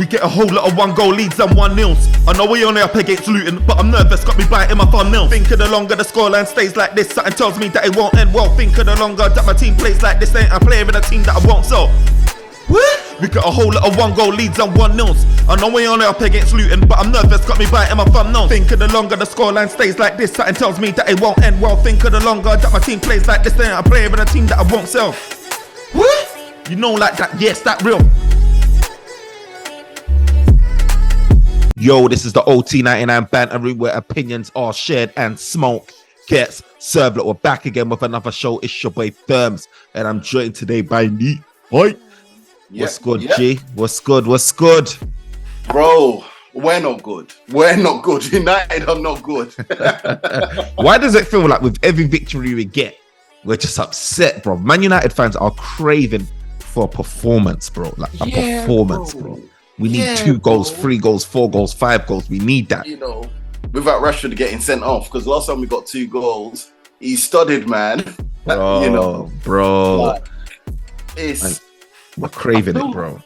We get a whole lot of 1 goal leads and 1-0s. I know we only up against Luton, but I'm nervous, got me biting my thumbnail. Think of the longer the scoreline stays like this, something tells me that it won't end well. Think of the longer that my team plays like this, ain't a player in a team that I won't sell. We got a whole lot of 1 goal leads and 1-0s. I know we only up against Luton, but I'm nervous, got me biting my thumbnail. Think of the longer the scoreline stays like this, something tells me that it won't end well. Think of the longer that my team plays like this, ain't a player in a team that I won't sell. You know, like that, yes, that real. Yo, this is the OT99 Banter room where opinions are shared and smoke gets served. Look, we're back again with another show. It's your boy Therms, and I'm joined today by Neehi. Yep, what's good, G? What's good? Bro, we're not good. United are not good. Why does it feel like with every victory we get, we're just upset, bro? Man United fans are craving for a performance, bro. Like a performance, bro. We need 2 goals, 3 goals, 4 goals, 5 goals. We need that. You know, without Rashford getting sent off, because last time we got 2 goals, he studied, man. Bro, you know, bro. Like, We're craving it, bro.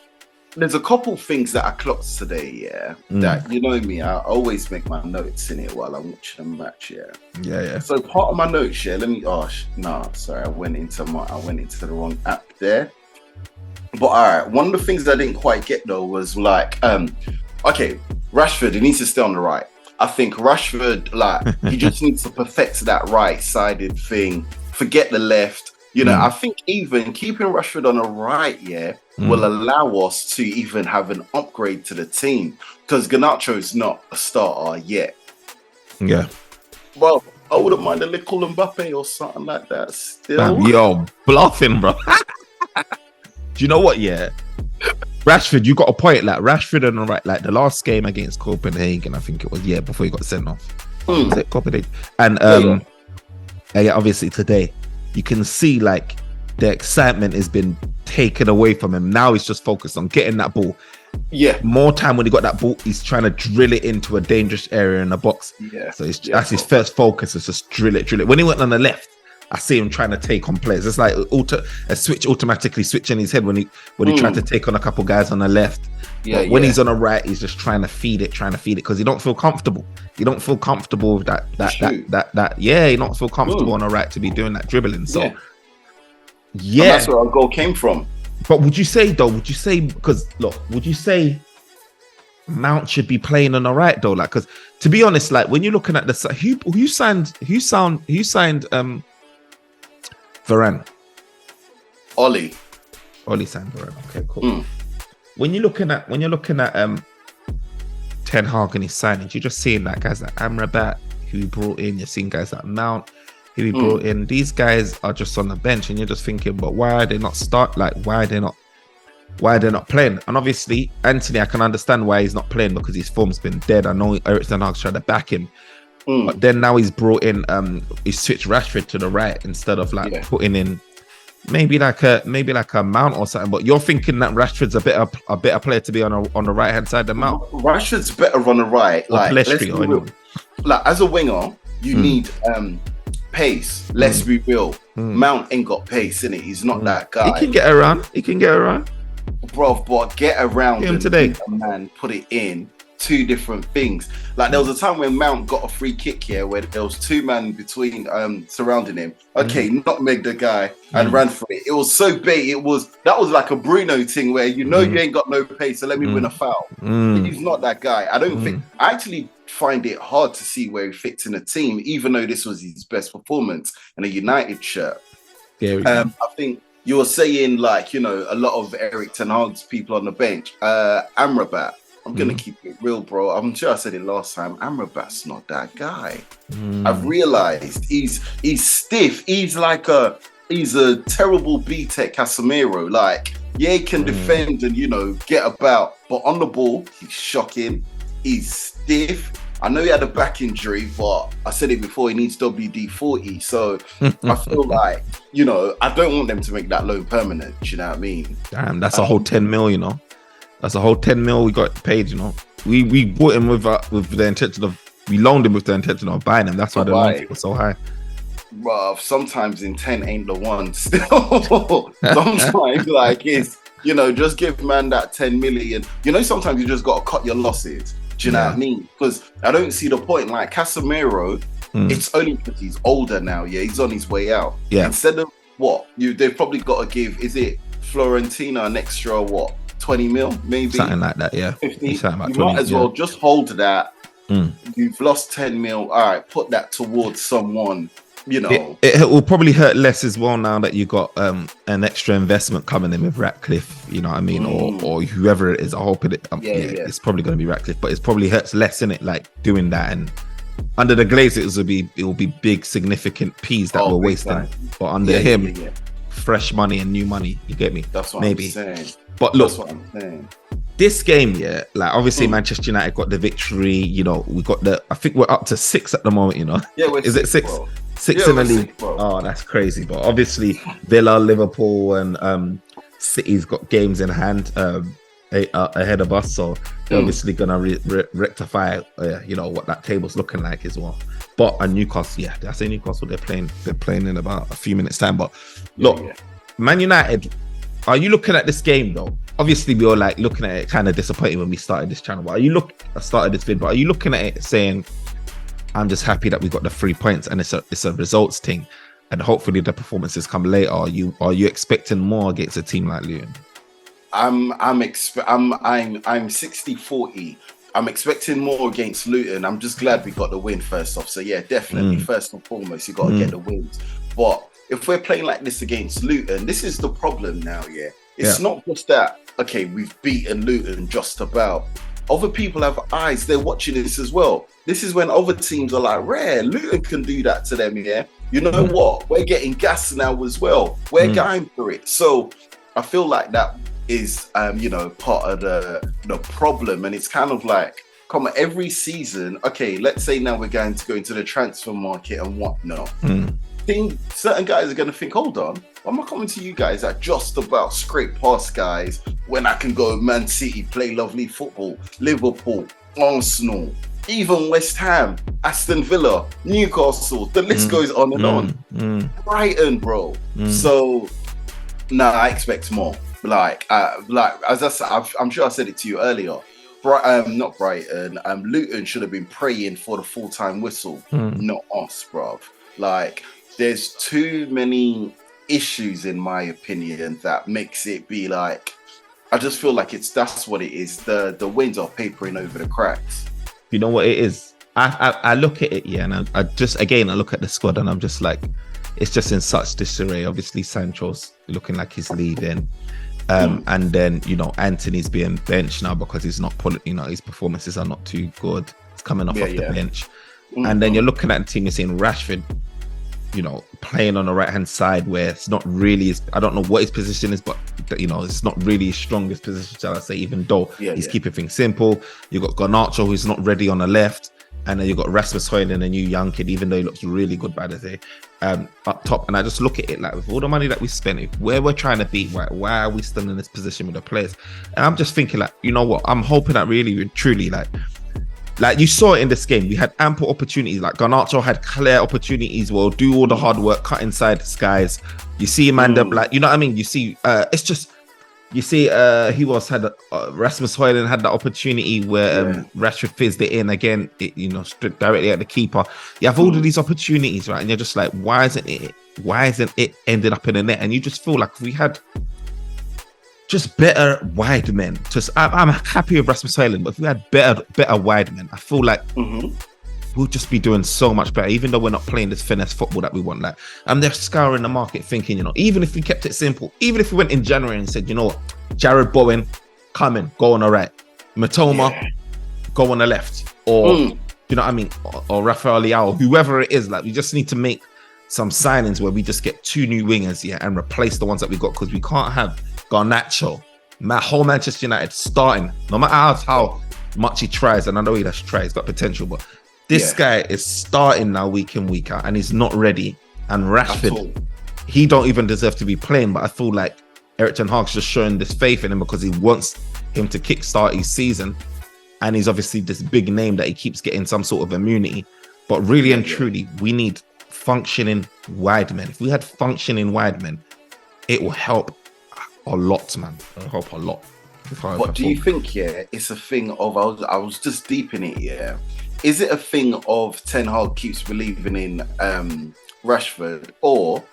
There's a couple things that I clocked today, that, you know me, I always make my notes in it while I'm watching a match, Yeah. So part of my notes, I went into the wrong app there. But all right, one of the things that I didn't quite get though was like, okay, Rashford, he needs to stay on the right. I think Rashford, like, he just needs to perfect that right-sided thing. Forget the left. You know, I think even keeping Rashford on the right, will allow us to even have an upgrade to the team, because Garnacho's not a starter yet. Yeah. Well, I wouldn't mind a little Mbappe or something like that still. Yo, bluffing, bro. Do you know what? Yeah, Rashford, you got a point. Like Rashford on the right, like the last game against Copenhagen, I think it was. Yeah, before he got sent off. Was it Copenhagen? And obviously today, you can see like the excitement has been taken away from him. Now he's just focused on getting that ball. Yeah. More time when he got that ball, he's trying to drill it into a dangerous area in the box. Yeah. So that's his first focus. Is just drill it. When he went on the left, I see him trying to take on players. It's like a switch automatically switching his head when he tried to take on a couple guys on the left. Yeah. When he's on the right, he's just trying to feed it because he don't feel comfortable. He don't feel comfortable with that. He don't feel comfortable on the right to be doing that dribbling. So and that's where our goal came from. But would you say Mount should be playing on the right though? Like, because to be honest, like when you're looking at the who signed Varane. Ollie signed Varane. Okay, cool. When you're looking at Ten Hag and his signings, you're just seeing that guys like Amrabat, who he brought in. You're seeing guys like Mount, who he brought in. These guys are just on the bench, and you're just thinking, but why are they not why are they not playing? And obviously, Anthony, I can understand why he's not playing because his form's been dead. I know Eric Ten Hag's trying to back him. But then now he's brought in, he switched Rashford to the right instead of putting in maybe like a Mount or something. But you're thinking that Rashford's a better player to be on the right hand side than Mount. Rashford's better on the right. Like as a winger, you need pace. Let's be real. Mount ain't got pace in it. He's not that guy. He can get around. Bro, but get around him today, man. Put it in. 2 different things. Like there was a time when Mount got a free kick here where there was 2 men between surrounding him. Okay, nutmeg the guy and ran for it. It was so bait. That was like a Bruno thing where you ain't got no pace, so let me win a foul. He's not that guy. I actually find it hard to see where he fits in a team, even though this was his best performance in a United shirt. I think you were saying like, a lot of Eric Ten Hag's people on the bench. Amrabat. I'm going to keep it real, bro. I'm sure I said it last time. Amrabat's not that guy. I've realized he's stiff. He's a terrible B-Tech Casemiro. Like, he can defend and, get about. But on the ball, he's shocking. He's stiff. I know he had a back injury, but I said it before, he needs WD-40. So I feel like, I don't want them to make that loan permanent. You know what I mean? Damn, that's a whole 10 mil, That's a whole 10 mil we got paid, We bought him with the intention of, we loaned him with the intention of buying him. That's why the loan was so high. Bruv, sometimes intent ain't the one still. Sometimes You know, just give man that 10 million. You know, sometimes you just got to cut your losses. Do you know what I mean? Because I don't see the point. Like Casemiro, it's only because he's older now. Yeah, he's on his way out. Yeah. Instead of they've probably got to give. Is it Florentina an extra 20 mil, maybe something like that? Yeah, 50. You 20, might as well just hold that. You've lost 10 mil. All right, put that towards someone. You know, it will probably hurt less as well now that you got an extra investment coming in with Ratcliffe. You know what I mean, or whoever it is. I hope it's probably going to be Ratcliffe, but it probably hurts less in it, like doing that. And under the Glazers, it will be big, significant P's that we're wasting. Time. But under him, fresh money and new money. You get me? That's what I'm saying. But look, that's what I'm saying. This game, like obviously Manchester United got the victory. You know, we got I think we're up to 6 at the moment. You know, is it 6? Bro. 6 in the league. Oh, that's crazy. But obviously, Villa, Liverpool, and City's got games in hand ahead of us. So they're obviously gonna rectify, what that table's looking like as well. But Newcastle, I say Newcastle, they're playing in about a few minutes time. But look, Man United. Are you looking at this game though? Obviously, we were like looking at it kind of disappointed when we started this channel. But I started this vid, but are you looking at it saying, I'm just happy that we got the 3 points and it's a results thing, and hopefully the performances come later? Are you expecting more against a team like Luton? I'm 60-40. I'm expecting more against Luton. I'm just glad we got the win first off. So yeah, definitely first and foremost, you got to get the wins. But if we're playing like this against Luton, this is the problem now. Yeah, it's not just that. Okay, we've beaten Luton just about. Other people have eyes. They're watching this as well. This is when other teams are like, rare, Luton can do that to them, yeah? You know what? We're getting gas now as well. We're going for it. So I feel like that is, part of the problem. And it's kind of like, come on, every season, okay, let's say now we're going to go into the transfer market and whatnot. Certain guys are going to think, hold on, why am I coming to you guys that just about scrape past guys when I can go Man City, play lovely football, Liverpool, Arsenal, even West Ham, Aston Villa, Newcastle, the list goes on and on. Brighton, bro. So, I expect more. Like as I said, I'm sure I said it to you earlier. Not Brighton. Luton should have been praying for the full-time whistle, not us, bruv. Like, there's too many issues, in my opinion, that makes it be like, I just feel like that's what it is. The winds are papering over the cracks. You know what it is? I look at it, and I look at the squad, and I'm just like, it's just in such disarray. Obviously, Sancho's looking like he's leaving. And then, Anthony's being benched now because he's not his performances are not too good. He's coming off the bench. And then you're looking at the team, you're seeing Rashford, playing on the right hand side, where it's not really I don't know what his position is, but it's not really his strongest position, shall I say, even though he's keeping things simple. You've got Garnacho, who's not ready on the left, and then you've got Rasmus Højlund, a new young kid, even though he looks really good by the day, up top. And I just look at it like, with all the money that we spent, where we're trying to be, why are we still in this position with the players? And I'm just thinking, like, you know what, I'm hoping that really truly, like you saw it in this game, we had ample opportunities. Like Garnacho had clear opportunities. Well, do all the hard work, cut inside skies. You see Amanda, like, you know what I mean? You see, it's just, you see, Rasmus Højlund had the opportunity where Rashford fizzed it in again, directly at the keeper. You have all of these opportunities, right? And you're just like, why isn't it ended up in the net? And you just feel like if we had just better wide men. I'm happy with Rasmus Højlund, but if we had better wide men, I feel like we'll just be doing so much better, even though we're not playing this finesse football that we want. Like, and they're scouring the market thinking, even if we kept it simple, even if we went in January and said, Jared Bowen, come in, go on the right. Matoma, go on the left. Or, you know what I mean? Or Rafael Leao, whoever it is, like, we just need to make some signings where we just get 2 new wingers, and replace the ones that we got, because we can't have Garnacho, whole Manchester United starting, no matter how much he tries, and I know he does try, he's got potential, but this guy is starting now week in, week out, and he's not ready. And Rashford, he don't even deserve to be playing, but I feel like Erik ten Hag's just showing this faith in him because he wants him to kickstart his season, and he's obviously this big name that he keeps getting some sort of immunity. But really and truly, we need functioning wide men. If we had functioning wide men, it will help a lot, man. I hope a lot. But do you think, it's a thing of, I was just deep in it, is it a thing of Ten Hag keeps believing in Rashford, or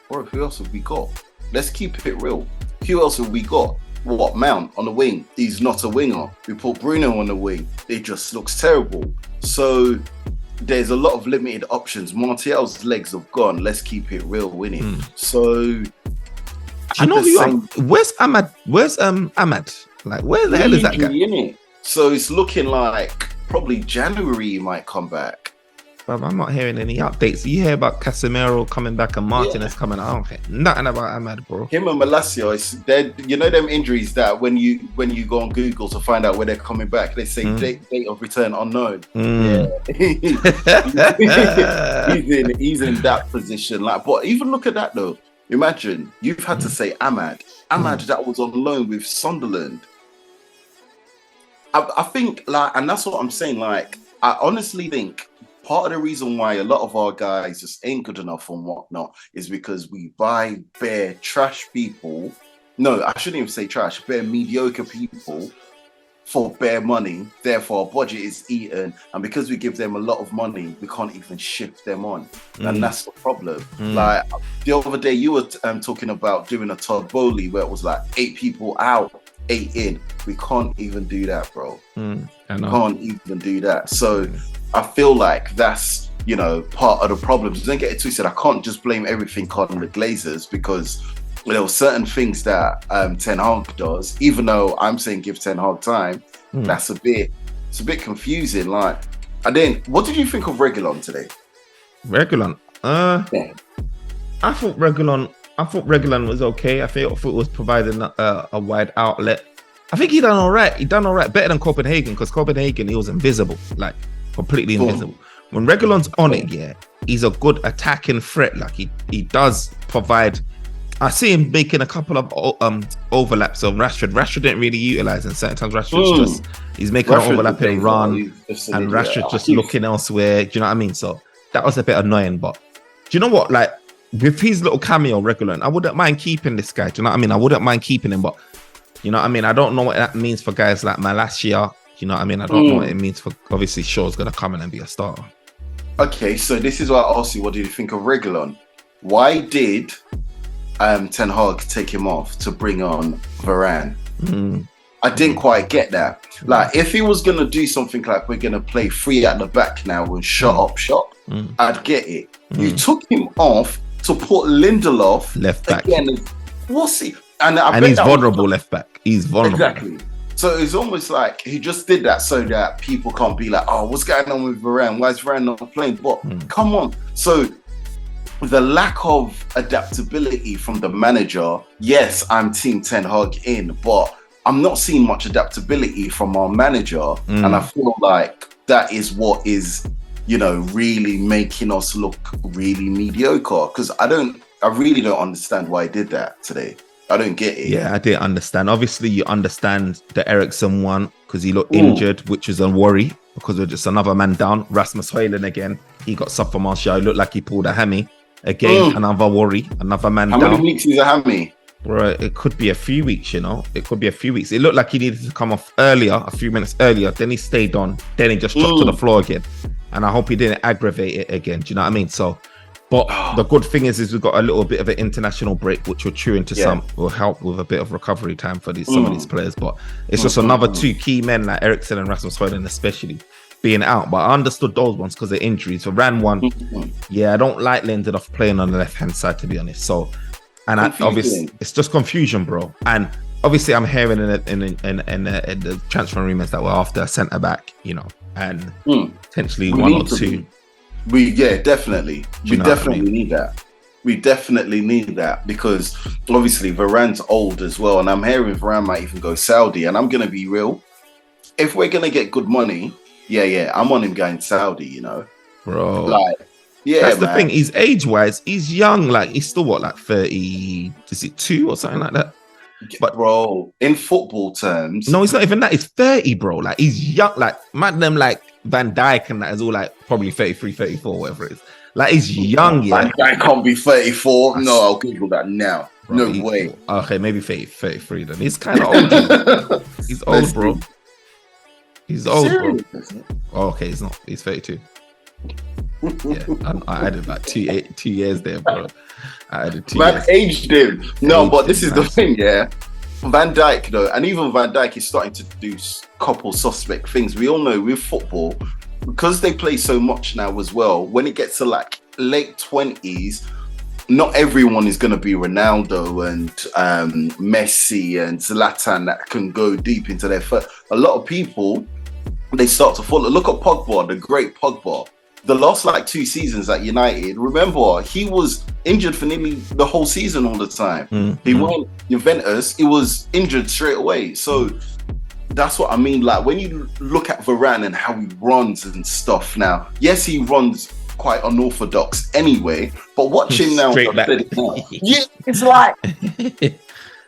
who else have we got? Let's keep it real. Who else have we got? What, Mount on the wing? He's not a winger. We put Bruno on the wing. It just looks terrible. So there's a lot of limited options. Martial's legs have gone. Let's keep it real, winning. So do you know who where's Ahmad? Where's Ahmad? Like, where the hell is that guy? So it's looking like probably January he might come back. But I'm not hearing any updates. You hear about Casemiro coming back and Martinez coming out. I don't hear nothing about Ahmad, bro. Him and Malacia, they're, you know them injuries that when you go on Google to find out where they're coming back, they say date of return unknown. Yeah. he's in that position. Like, but even look at that though. Imagine you've had to say Ahmad that was on loan with Sunderland. I think, like, and that's what I'm saying. Like, I honestly think part of the reason why a lot of our guys just ain't good enough and whatnot is because we buy bare trash people. No, I shouldn't even say trash, bare mediocre people for bare money. Therefore, our budget is eaten. And because we give them a lot of money, we can't even shift them on. And that's the problem. Like, the other day, you were talking about doing a Todd Bowley where it was like 8 people out, 8 in. We can't even do that, bro. Can't even do that. So I feel like that's, you know, part of the problem. Don't get it twisted. I can't just blame everything on the Glazers, because there were certain things that Ten Hag does, even though I'm saying give Ten Hag time. It's a bit confusing. Like, and then what did you think of Reguilon today? Reguilon? I thought Reguilon was okay. I thought it was providing a wide outlet. I think he done all right. Better than Copenhagen, because Copenhagen, he was invisible, like completely invisible. When Reguilon's on it, he's a good attacking threat. Like, he does provide. I see him making a couple of overlaps on Rashford. Rashford didn't really utilize, and certain times Rashford's he's making an overlapping run, and Rashford just looking elsewhere. Do you know what I mean? So that was a bit annoying. But do you know what? Like, with his little cameo, Reguilon, I wouldn't mind keeping this guy. Do you know what I mean? I wouldn't mind keeping him, but you know what I mean? I don't know what that means for guys like Malacia. You know what I mean? I don't know what it means for, obviously, Shaw's going to come in and be a starter. Okay, so this is why I asked you, what do you think of Reguilon? Why did Ten Hag take him off to bring on Varane? I didn't quite get that. Like, if he was going to do something like we're going to play 3 at the back now and shut up shop, I'd get it. You took him off to put Lindelof left back. Again, what's he? And he's vulnerable left back. He's vulnerable. Exactly. So it's almost like he just did that so that people can't be like, oh, what's going on with Varane? Why is Varane not playing? But come on. So the lack of adaptability from the manager, yes, I'm Team Ten Hag in, but I'm not seeing much adaptability from our manager. And I feel like that is what is, you know, really making us look really mediocre. Because I really don't understand why he did that today. I don't get it. Yeah, I didn't understand. Obviously, you understand the Eriksen one because he looked injured, which was a worry because we're just another man down. Rasmus Højlund again. He got suffer Martial. It looked like he pulled a hammy. Again, another worry. Another man down. How many weeks is a hammy? Right, it could be a few weeks, you know. It could be a few weeks. It looked like he needed to come off earlier, a few minutes earlier. Then he stayed on. Then he just dropped to the floor again. And I hope he didn't aggravate it again. Do you know what I mean? So, but the good thing is we've got a little bit of an international break, which will chew into some, will help with a bit of recovery time for some of these players. But it's just another 2 key men like Eriksen and Rasmus Højlund especially being out. But I understood those ones because of injuries. For Ran one, I don't like Lindelof playing on the left-hand side, to be honest. So, and obviously it's just confusion, bro. And obviously I'm hearing in the transfer rumors that we're after a centre-back, you know, and potentially one or two. Definitely. We definitely need that. We definitely need that because obviously Varane's old as well, and I'm hearing Varane might even go Saudi. And I'm gonna be real. If we're gonna get good money, I'm on him going Saudi. You know, bro. Like, that's the thing. He's age-wise, he's young. Like he's still what, like 30? Is it 2 or something like that? But bro, in football terms, no, it's not even that. It's 30, bro. Like he's young. Like man, them like Van Dijk and that is all like probably 33, 34, whatever it is. Like he's young, Van Dijk can't be 34. No, I'll Google that now. Bro, No way. Okay, maybe 33 then. He's kind of old. He's old, bro. He's old, bro. Oh, okay, he's not. He's 32. Yeah, I added like 2 years there, bro. I added 2 years. Aged him. No, but this is the thing, yeah. Van Dijk, though, and even Van Dijk is starting to do couple suspect things. We all know with football, because they play so much now as well, when it gets to like late 20s, not everyone is going to be Ronaldo and Messi and Zlatan that can go deep into their foot. A lot of people, they start to follow. Look at Pogba, the great Pogba. The last like 2 seasons at United, remember, he was injured for nearly the whole season all the time. He went Juventus, he was injured straight away. So that's what I mean. Like when you look at Varane and how he runs and stuff now, yes, he runs quite unorthodox anyway, but watch him now. Straight back. Yeah, it's like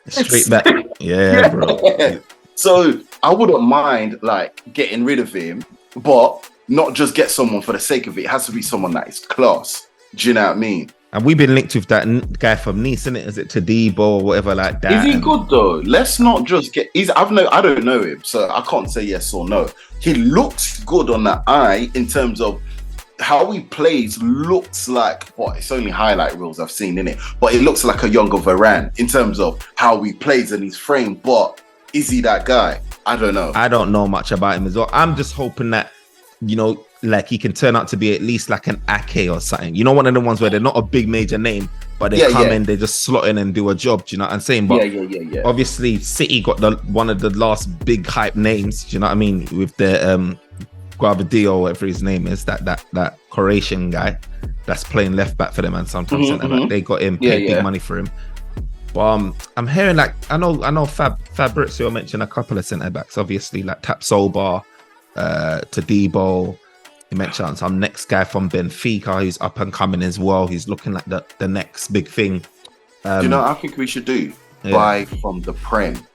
straight back. Yeah, bro. So I wouldn't mind like getting rid of him, but not just get someone for the sake of it. It has to be someone that is class. Do you know what I mean? And we've been linked with that guy from Nice, isn't it? Is it Tadibo or whatever like that? Is he good though? Let's not just get. I don't know him, so I can't say yes or no. He looks good on that eye in terms of how he plays. Looks like, well, it's only highlight reels I've seen in it, but it looks like a younger Varane in terms of how he plays and his frame. But is he that guy? I don't know. I don't know much about him as well. I'm just hoping that, you know, like he can turn out to be at least like an Ake or something. You know, one of the ones where they're not a big major name, but they come in, they just slot in and do a job. Do you know what I'm saying? But obviously, City got one of the last big hype names. Do you know what I mean? With the Guardia or whatever his name is, that Croatian guy that's playing left back for them and sometimes centre back. They got him, paid big money for him. But I'm hearing like I know Fabrizio mentioned a couple of centre backs. Obviously, like Tapsoba, Tadibo. He mentioned some next guy from Benfica who's up and coming as well. He's looking like the next big thing. Do you know what I think we should do? Buy from the Prem.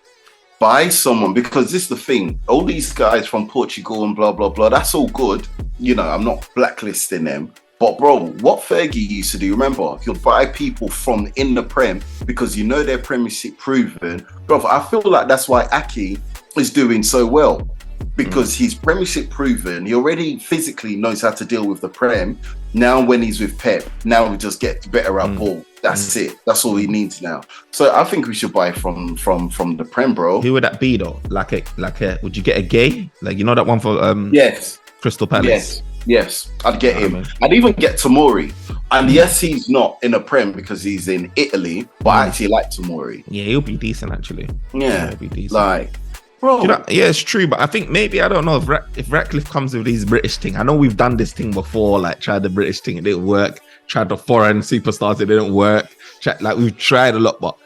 Buy someone, because this is the thing. All these guys from Portugal and blah, blah, blah, that's all good. You know, I'm not blacklisting them. But bro, what Fergie used to do, remember, he'll buy people from in the Prem because you know they're Premiership proven. Bro, I feel like that's why Ake is doing so well. Because he's Premiership proven, he already physically knows how to deal with the Prem. Now when he's with Pep, now he just gets better at ball. That's it. That's all he needs now. So I think we should buy from the Prem, bro. Who would that be though? Like a would you get a Gay? Like, you know that one for yes, Crystal Palace? Yes. I'd get him. I'd even get Tomori. And yes, he's not in a Prem because he's in Italy, but I actually like Tomori. Yeah, he'll be decent actually. Yeah, he'll be decent. Like, bro. You know, yeah, it's true, but I think maybe, I don't know if Ratcliffe comes with these British thing. I know we've done this thing before, like tried the British thing, it didn't work. Tried the foreign superstars, it didn't work. Like we've tried a lot, but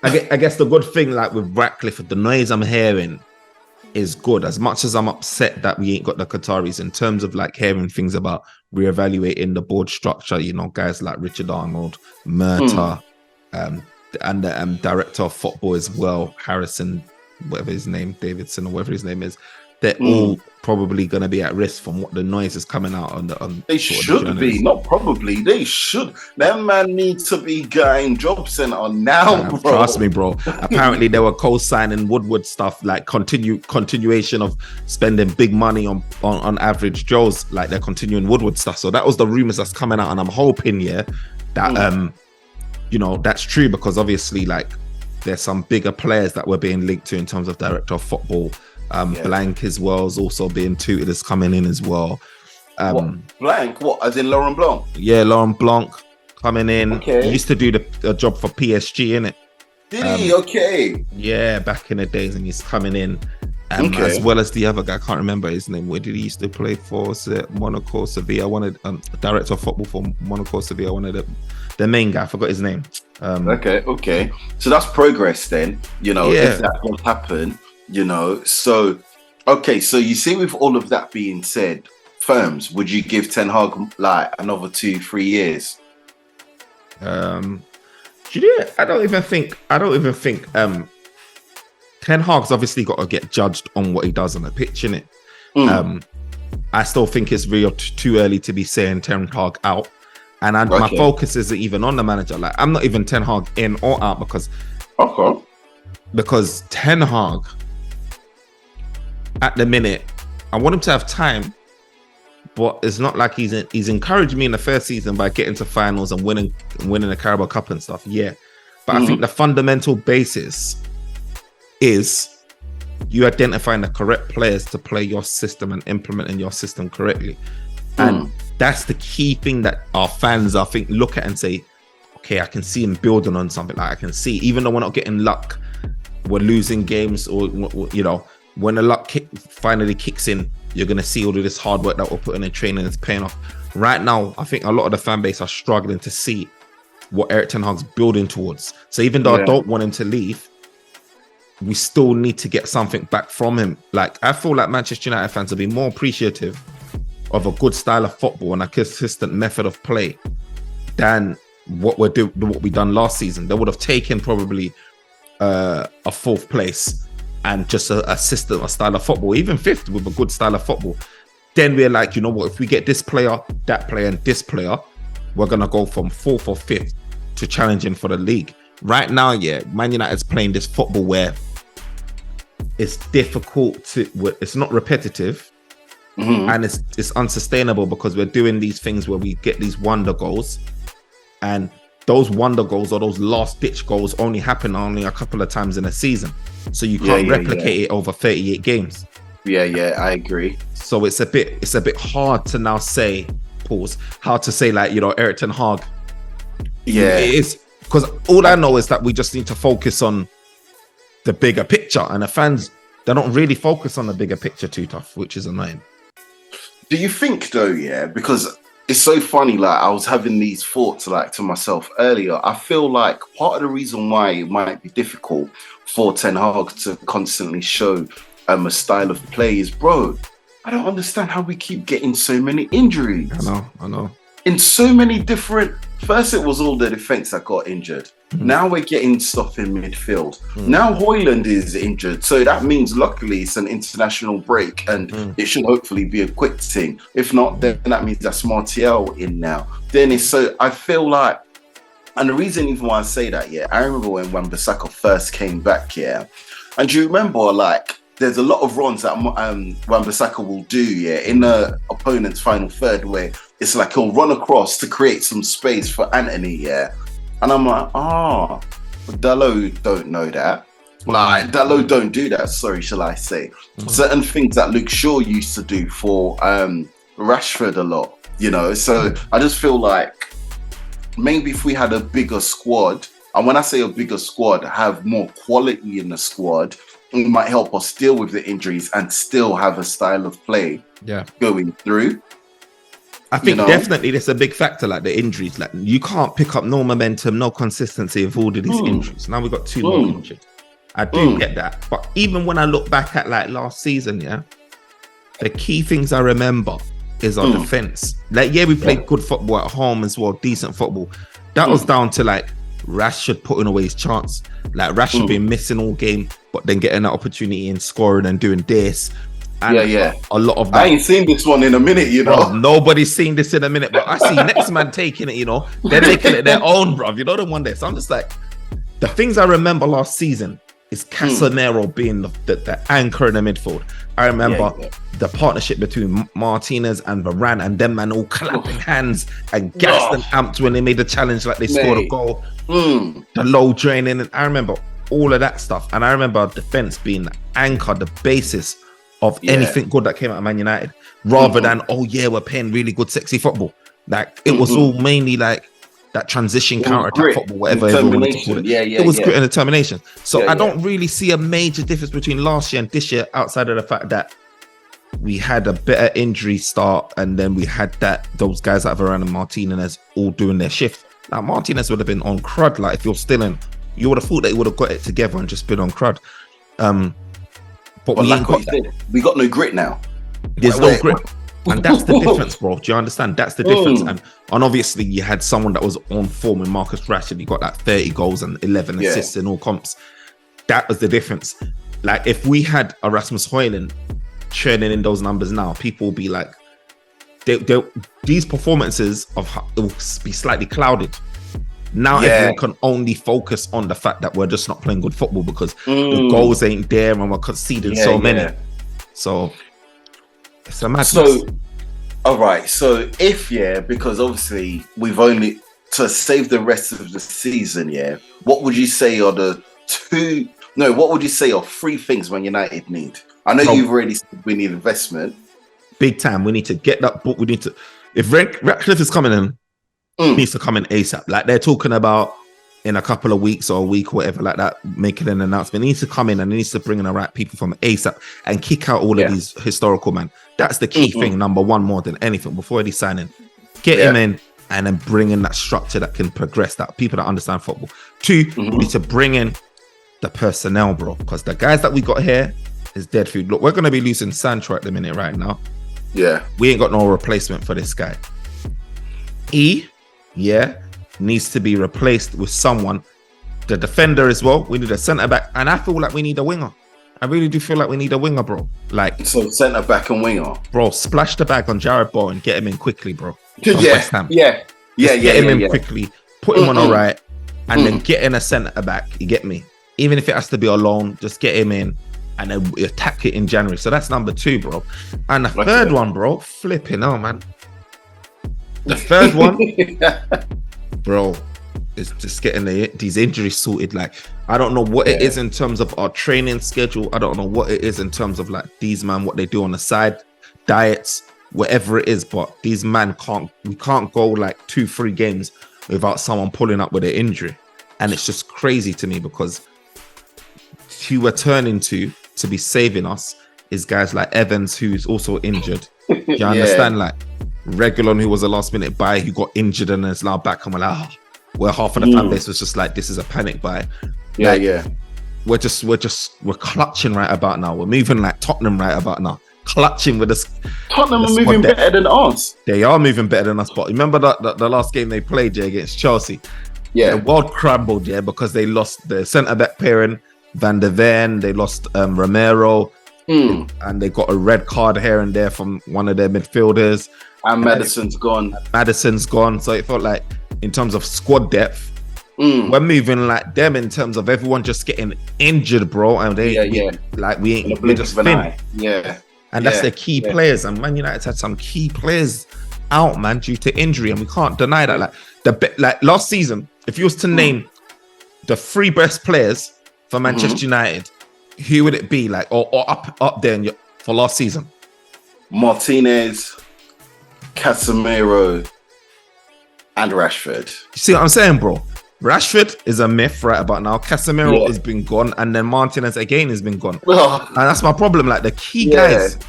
I guess the good thing, like with Ratcliffe, the noise I'm hearing is good. As much as I'm upset that we ain't got the Qataris, in terms of like hearing things about reevaluating the board structure, you know, guys like Richard Arnold, Murta, and the director of football as well, Harrison, whatever his name, Davidson or whatever his name is, they're all probably going to be at risk from what the noise is coming out on they should be, not probably, they should. That man needs to be getting job center now, bro. Trust me, bro. Apparently they were co-signing Woodward stuff, like continuation of spending big money on average Joes, like they're continuing Woodward stuff. So that was the rumors that's coming out, and I'm hoping that you know, that's true, because obviously like there's some bigger players that we're being linked to in terms of director of football. Blank as well is also being tooted as coming in as well. Blank? What? As in Laurent Blanc? Yeah, Laurent Blanc coming in. Okay. He used to do the job for PSG, innit? Did he? Okay. Yeah, back in the days, and he's coming in. As well as the other guy, I can't remember his name. Where did he used to play for? Monaco, Sevilla. Wanted director of football for Monaco, Sevilla. One of the main guy. I forgot his name. Okay. So that's progress then. You know, if that will happen. You know, so okay, so you see, with all of that being said, firms, would you give Ten Hag like another 2-3 years? I don't even think Ten Hag's obviously got to get judged on what he does on the pitch, innit? I still think it's real too early to be saying Ten Hag out. And my focus isn't even on the manager. Like, I'm not even Ten Hag in or out because Ten Hag at the minute, I want him to have time, but it's not like he's encouraged me in the first season by getting to finals and winning the Carabao Cup and stuff. Yeah, but I think the fundamental basis is you identifying the correct players to play your system and implementing your system correctly. And that's the key thing that our fans, I think, look at and say, okay, I can see him building on something. Like, I can see, even though we're not getting luck, we're losing games, or, you know, when the luck finally kicks in, you're going to see all of this hard work that we're putting in training is paying off. Right now, I think a lot of the fan base are struggling to see what Erik ten Hag's building towards. So even though I don't want him to leave, we still need to get something back from him. Like, I feel like Manchester United fans will be more appreciative of a good style of football and a consistent method of play than what we done last season. They would have taken probably a 4th place and just a system, a style of football, even 5th with a good style of football. Then we're like, you know what, if we get this player, that player, and this player, we're gonna go from 4th or 5th to challenging for the league. Right now, Man United's playing this football where it's difficult to, it's not repetitive, and it's unsustainable because we're doing these things where we get these wonder goals, and those wonder goals or those last ditch goals only happen a couple of times in a season, so you can't replicate it over 38 games. I agree. So it's a bit hard to now say, how to say, like, you know, Erik ten Hag. It is, because all I know is that we just need to focus on the bigger picture, and the fans, they don't really focus on the bigger picture too tough, which is annoying. Do you think though, because it's so funny, like, I was having these thoughts, like, to myself earlier. I feel like part of the reason why it might be difficult for Ten Hag to constantly show a style of play is, bro, I don't understand how we keep getting so many injuries. I know. In so many different... First, it was all the defense that got injured. Now we're getting stuff in midfield. Now Højlund is injured. So that means, luckily, it's an international break and it should hopefully be a quick thing. If not, then that means that's Martial in now. Then it's so... I feel like... And the reason even why I say that, I remember when Wan-Bissaka first came back, and do you remember, like, there's a lot of runs that Wan-Bissaka will do, in the opponent's final third, where it's like he'll run across to create some space for Anthony, and I'm like, Dalot don't know that. Like, Dalot don't do that, sorry, shall I say. Certain things that Luke Shaw used to do for Rashford a lot, you know? So I just feel like maybe if we had a bigger squad, and when I say a bigger squad, have more quality in the squad, it might help us deal with the injuries and still have a style of play going through. I think definitely there's a big factor, like the injuries. Like, you can't pick up no momentum, no consistency with all of these injuries. Now we've got 2 more injured. I do get that. But even when I look back at, like, last season, the key things I remember is our defense. Like, we played good football at home as well, decent football. That was down to, like, Rashford putting away his chance. Like, Rashford being missing all game, but then getting an opportunity and scoring and doing this. And a lot of that. I ain't seen this one in a minute, you know. Bro, nobody's seen this in a minute, but I see next man taking it, you know. They're taking it their own, bruv. You know, the one there. So I'm just like, the things I remember last season is Casemiro being the anchor in the midfield. I remember the partnership between Martinez and Varane, and them man all clapping hands and gassed and amped when they made the challenge, like they scored a goal. The low draining, and I remember all of that stuff. And I remember our defense being the anchor, the basis of anything good that came out of Man United, rather than, we're playing really good, sexy football. Like, it was all mainly like that transition counter-attack football, whatever everyone wanted to call it. It was grit and determination. So I don't really see a major difference between last year and this year, outside of the fact that we had a better injury start, and then we had those guys like Varane and Martinez all doing their shift. Now, Martinez would have been on crud. Like, if you're still in, you would have thought that he would have got it together and just been on crud. But we ain't got that. We got no grit now. There's no grit. And that's the difference, bro. Do you understand? That's the difference. And obviously, you had someone that was on form in Marcus Rashford. He got like 30 goals and 11 assists in all comps. That was the difference. Like, if we had a Rasmus Højlund churning in those numbers now, people will be like, these performances it will be slightly clouded. Now everyone can only focus on the fact that we're just not playing good football because the goals ain't there and we're conceding so many. So it's a madness. So, all right. So because obviously we've only to save the rest of the season. What would you say are what would you say are 3 things Man United need? I know you've already said we need investment. Big time. We need to get that book. We need to. If Ratcliffe is coming in, he needs to come in ASAP. Like they're talking about in a couple of weeks or a week or whatever like that, making an announcement. He needs to come in and he needs to bring in the right people from ASAP and kick out all of these historical man. That's the key thing, number one, more than anything. Before he's signing, get him in and then bring in that structure that can progress, that people that understand football. 2, we need to bring in the personnel, bro, because the guys that we got here is dead food. Look, we're going to be losing Sancho at the minute right now. We ain't got no replacement for this guy. Needs to be replaced with someone. The defender as well. We need a centre back, and I feel like we need a winger. I really do feel like we need a winger, bro. Like so, centre back and winger, bro. Splash the bag on Jared Bowen, get him in quickly, bro. Get him in quickly. Put him on the right, and then get in a centre back. You get me? Even if it has to be alone, just get him in. And then we attack it in January. So that's number 2, bro. And the third one, bro, flipping man. The third one, bro, is just getting these injuries sorted. Like, I don't know what it is in terms of our training schedule. I don't know what it is in terms of like these man, what they do on the side, diets, whatever it is. But these man we can't go like 2-3 games without someone pulling up with an injury. And it's just crazy to me because who we're turning to be saving us is guys like Evans, who's also injured. Do you understand? Like Reguilon, who was a last minute buy, who got injured and is now back. And we're like, where half of the fan base was just like, this is a panic buy. We're clutching right about now. We're moving like Tottenham right about now. Clutching with us. Tottenham are moving better than us. They are moving better than us. But remember that the last game they played against Chelsea? The world crumbled because they lost the centre back pairing. Van der Ven, they lost Romero, and they got a red card here and there from one of their midfielders. And Madison's gone. So it felt like, in terms of squad depth, we're moving like them in terms of everyone just getting injured, bro. And we ain't we're just thin. And that's their key players. And Man United's had some key players out, man, due to injury, and we can't deny that. Like last season, if you was to name the 3 best players for Manchester United, who would it be? Like, or up there for last season? Martinez, Casemiro, and Rashford. You see what I'm saying, bro? Rashford is a myth right about now. Casemiro has been gone, and then Martinez again has been gone. And that's my problem. Like the key guys,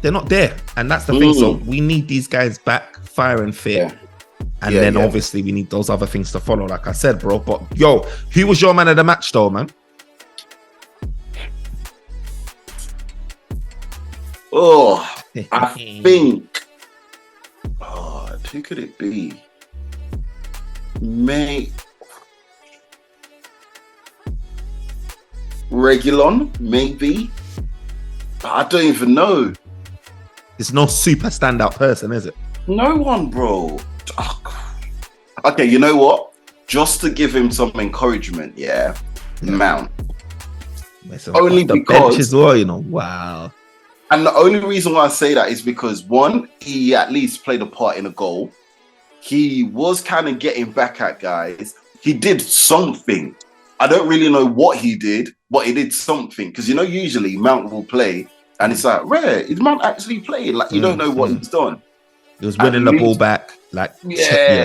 they're not there, and that's the thing. So we need these guys back, fire and fit. And then obviously we need those other things to follow, like I said, bro. But yo, who was your man of the match though, man? I think. Who could it be? Reguilon, maybe. I don't even know. It's no super standout person, is it? No one, bro. Okay, you know what? Just to give him some encouragement, Mount. Only the because bench as well, you know. Wow. And the only reason why I say that is because, one, he at least played a part in a goal. He was kind of getting back at guys. He did something. I don't really know what he did, but he did something. Because, usually Mount will play and it's like, rare, is Mount actually playing? Like, you don't know what he's done. He was winning the ball back,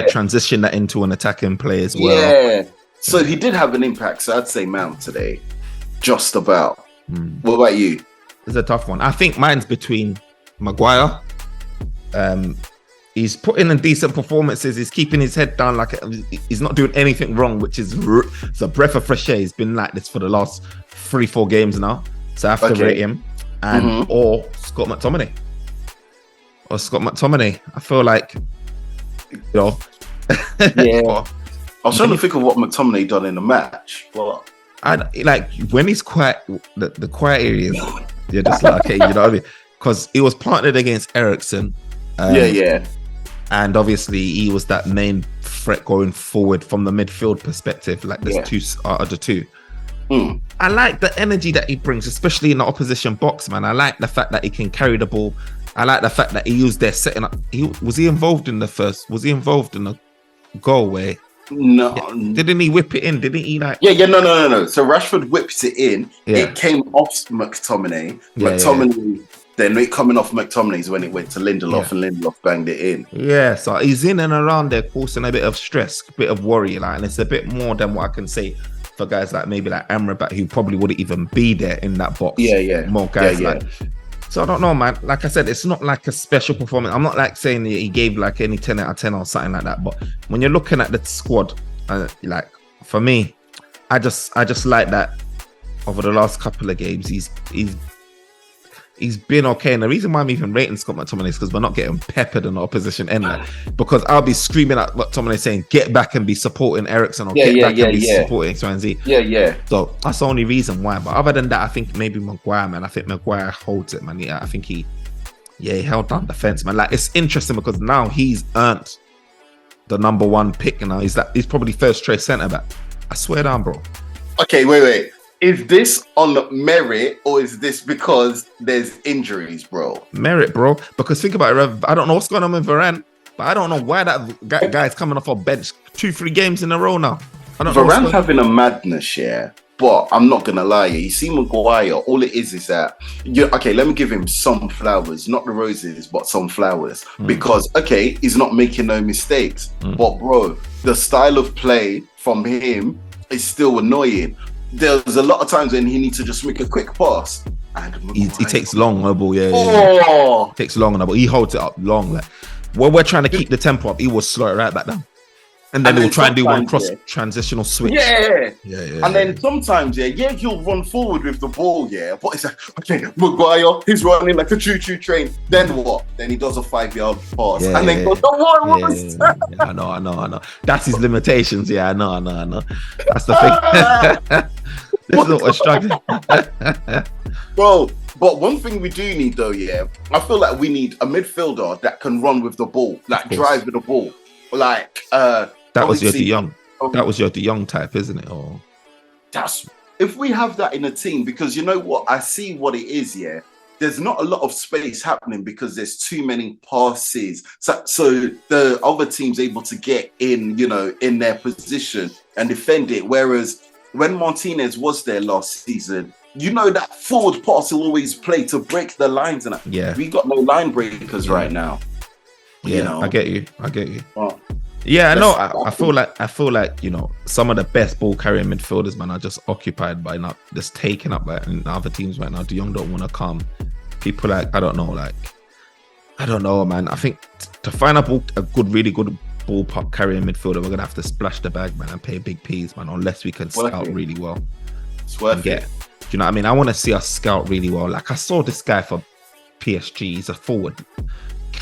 transition that into an attacking play as well. Yeah. So he did have an impact. So I'd say Mount today. Just about. What about you? It's a tough one. I think mine's between Maguire. He's putting in decent performances. He's keeping his head down, like he's not doing anything wrong, which is it's a breath of fresh air. He's been like this for the last 3-4 games now, so I have to rate him. And or Scott McTominay. I feel like, I was trying to think of what McTominay done in the match, but I like when he's quiet. The quiet areas, you're just like, okay, you know what I mean? Because he was partnered against Eriksen. Yeah. And obviously, he was that main threat going forward from the midfield perspective. Like there's two other two. I like the energy that he brings, especially in the opposition box, man. I like the fact that he can carry the ball. I like the fact that he used their setting up. Was he involved in the goal where? No. Didn't he whip it in? Didn't he like? Yeah. No. So Rashford whips it in. Yeah. It came off McTominay. McTominay. Then it coming off McTominay's when it went to Lindelof, and Lindelof banged it in. Yeah, so he's in and around there causing a bit of stress, a bit of worry, like, and it's a bit more than what I can say for guys like maybe like Amrabat, who probably wouldn't even be there in that box. Yeah. More guys like. So I don't know, man. Like I said, it's not like a special performance. I'm not like saying he gave like any 10 out of 10 or something like that. But when you're looking at the squad, like for me, I just like that over the last couple of games, he's been okay. And the reason why I'm even rating Scott McTominay is because we're not getting peppered in the opposition end. Like, because I'll be screaming at McTominay saying, get back and be supporting Ericsson, or get back and be supporting X, Y, and Z. Yeah. So that's the only reason why. But other than that, I think maybe Maguire, man. I think Maguire holds it, man. Yeah, I think he held down the fence, man. Like, it's interesting because now he's earned the number one pick. Now he's probably first choice centre back. I swear down, bro. Okay, wait. Is this on merit, or is this because there's injuries, bro? Merit, bro. Because think about it, I don't know what's going on with Varane, but I don't know why that guy's coming off a bench 2-3 games in a row now. Varane's having a madness, yeah. But I'm not gonna lie, you see Maguire, all it is that okay, let me give him some flowers, not the roses, but some flowers. Because he's not making no mistakes. But bro, the style of play from him is still annoying. There's a lot of times when he needs to just make a quick pass. And he takes long on the ball, takes long on the ball. He holds it up long. Like, when we're trying to keep the tempo up, he will slow it right back down. And then he'll try and do one transitional switch. Yeah. And then sometimes, he'll run forward with the ball, but it's like, okay, Maguire, he's running like a choo-choo train. Then what? Then he does a 5-yard pass and then goes, I know. That's his limitations. Yeah, I know. That's the thing. This is what we're struggling. Bro, but one thing we do need though, I feel like we need a midfielder that can run with the ball, like drive with the ball. Like, that was your De Jong. That was your De Jong type, isn't it? Or that's if we have that in a team, because you know what, I see what it is. There's not a lot of space happening because there's too many passes. So the other team's able to get in, in their position and defend it. Whereas when Martinez was there last season, that forward pass will always play to break the lines. And we got no line breakers right now. I get you. I know. I feel like some of the best ball carrying midfielders, man, are just occupied by not just taken up by other teams right now. De Jong don't want to come. People like I don't know, man. I think to find a really good ball carrying midfielder, we're gonna have to splash the bag, man, and pay big P's, man. Unless we can scout really well. It's worth it. Do you know what I mean? I want to see us scout really well. Like I saw this guy for PSG. He's a forward.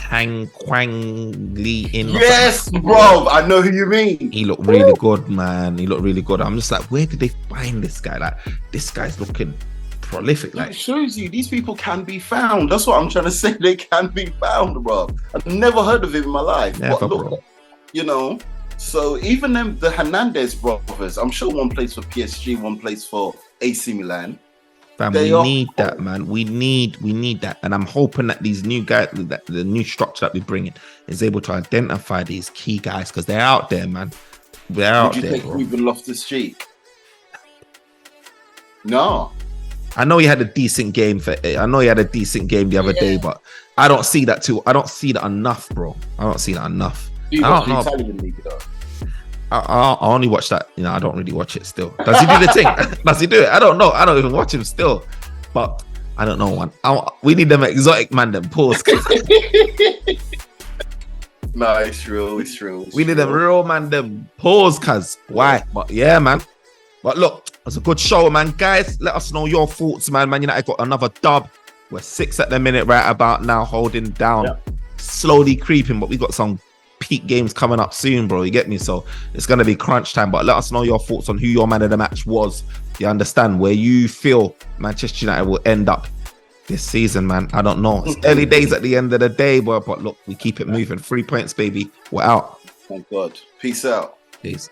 Kwang Lee in. Yes, bro. I know who you mean. He looked really good, man. He looked really good. I'm just like, where did they find this guy? Like, this guy's looking prolific. Like, it shows you these people can be found. That's what I'm trying to say. They can be found, bro. I've never heard of him in my life. Never, but look, bro. So even them, the Hernandez brothers, I'm sure one plays for PSG, one plays for AC Milan. Fam, we need that, man. We need that, and I'm hoping that these new guys, that the new structure that we bring in, is able to identify these key guys because they're out there, man. They're out there. Would you take Ruben Loftus-Cheek? No. I know he had a decent game the other day, but I don't see that too. I don't see that enough, bro. I don't see that enough. You watch the Italian league, though. I only watch that. I don't really watch it still. Does he do the thing? Does he do it? I don't know. I don't even watch him still. But I don't know, man. We need them exotic man, them pause. No, it's true. We need them real man, them pause, cuz. Why? But yeah, man. But look, it's a good show, man. Guys, let us know your thoughts, man. Man United got another dub. We're 6 at the minute right about now, holding down. Yeah. Slowly creeping, but we got some peak games coming up soon, bro. You get me? So it's going to be crunch time. But let us know your thoughts on who your man of the match was. You understand? Where you feel Manchester United will end up this season, man. I don't know. It's early days at the end of the day, but look, we keep it moving. 3 points, baby. We're out. Thank God. Peace out. Peace.